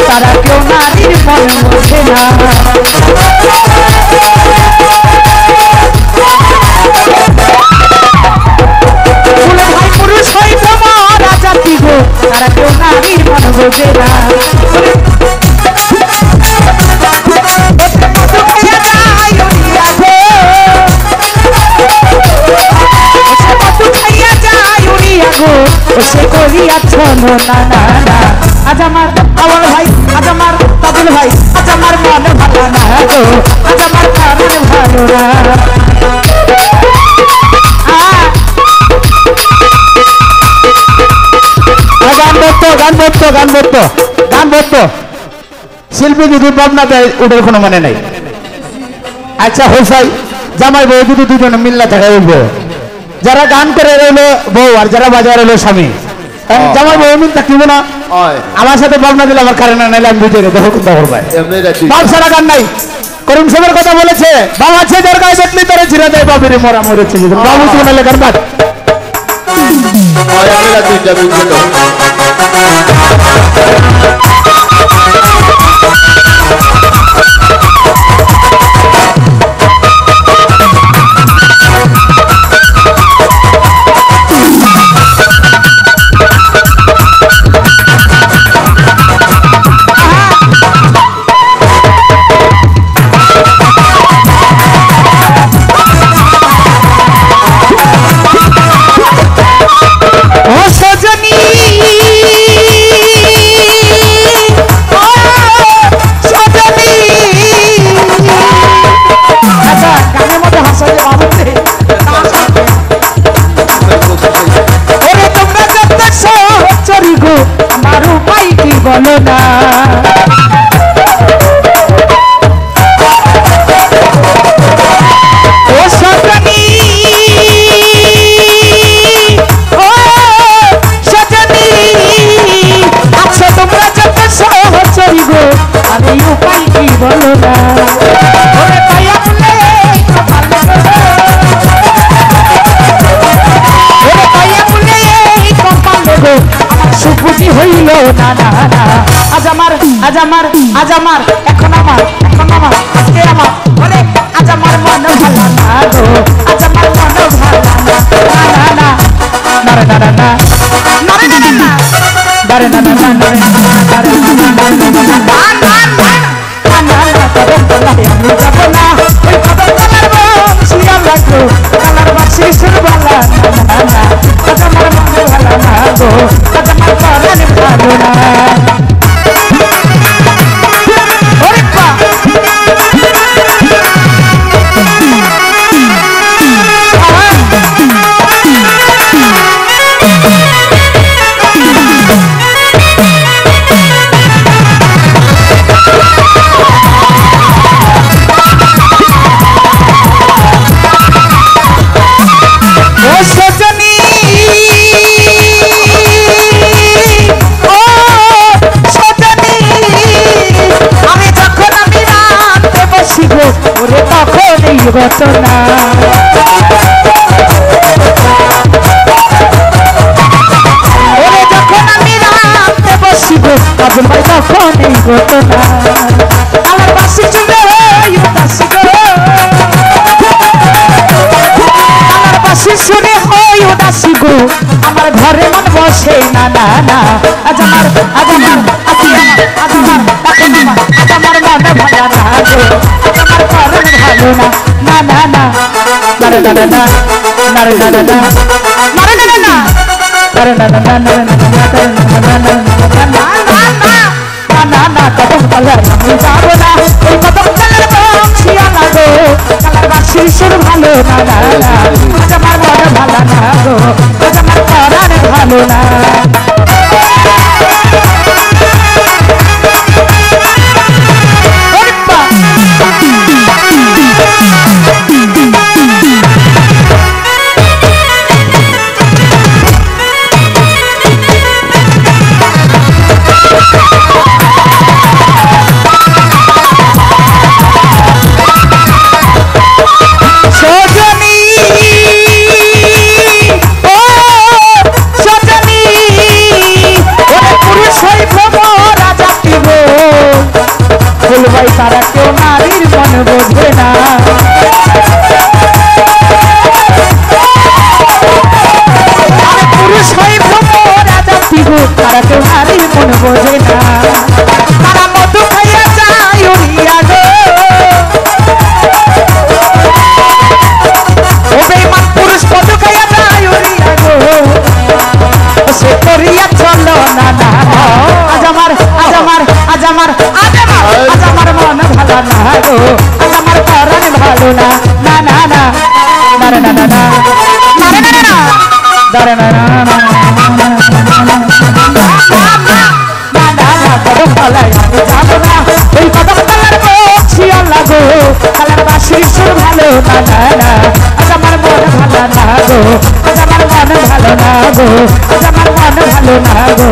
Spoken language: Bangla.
তারা কেউ নারীর মন বোঝে না ভাই পুরুষ হই তোমারা জাতি গো তারা কেউ নারীর মন বোঝে না সে করিয়াছ না না না আজ আমার আমার ভাই আজ আমার তাদের ভাই আজ আমার মন ভালো না গো আজ আমার কারণ ভালো না গান বলতো শিল্পী যদি ভাবনা দেয় ওটার কোনো মানে নাই আচ্ছা হোসাই জামাই বউ যদি দুজনে মিল্লা থাকে উঠবো যারা গান করে রইলো বউ আর যারা বাজায় রইলো স্বামী জামাই বউ মিল থাকিব না আমার সাথে ভাবনা দিলে আমার কারণে নাইলে আমি বুঝে দেখো কোনটা করবে বাপ ছাড়া গান নাই করুণ সবের কথা বলেছে বাবা আছে যার গায়ে দেখলি তারা ছিঁড়ে দেয় বাবির মরা মরেছে বাবু তুমি লেখার বাদ বলো না ও সজনী ও সজনী আচ্ছা তোমরা যত সহচরী গো আমি উপায় কি বলো না ওরে পায়া বলে ওরে পায়া বলে কপালে গো সুখী হইল না না না আজ আমার এখন আমার আজকে আমার বলে আজ আমার মন ভালো না গো আজ আমার মন ভালো না না না না না নরে না না দারে না না না নরে না দারে না না না আমি যাব না ওই কদম কালার বংশিয়া লাগো কালার বাসি সুর বালা না না আজ আমার মন ভালো না গো আজ আমার প্রাণ ভালো না ঘটনা ওরে যখন আমি রাতে বসিব তখন ভাই তখন এই ঘটনা আমার বাসি চলে উদাসী গো আমার বাসি শুনে হই উদাসী গো আমার ঘরে মন বসে না না না আজ আমার মন ভালো না গো আজ আমার করণ ভালো না না না না নরে না না না নরে না না না নরে না না না নরে না না না নরে না না না কদম কালার আমি যাব না ওই কদম কালার বংশিয়া লাগো কালার বাসির সুর ভালো না না না আজ আমার মন ভালো না গো আজ আমার প্রাণ ভালো না তারা তোমারই মন বোঝে না তারা মধু খাইয়া যায় উড়িয়া গো ও বেঈমান পুরুষ মধু খাইয়া যায় উড়িয়া গো সে করিয়া চলো না না আজ আমার আজ আমার আজ আমার আজ আমার আজ আমার মন ভালো না গো আজ আমার পরাণ ভালো না না না না না না না না না দারে না না না কদম তলায় যাবো না ওই কদম তলার বলছি আল্লাহ গো কালার বাসির সুর ভালো না না না আজ আমার মন ভালো না গো আজ আমার মন ভালো না গো আজ আমার মন ভালো না গো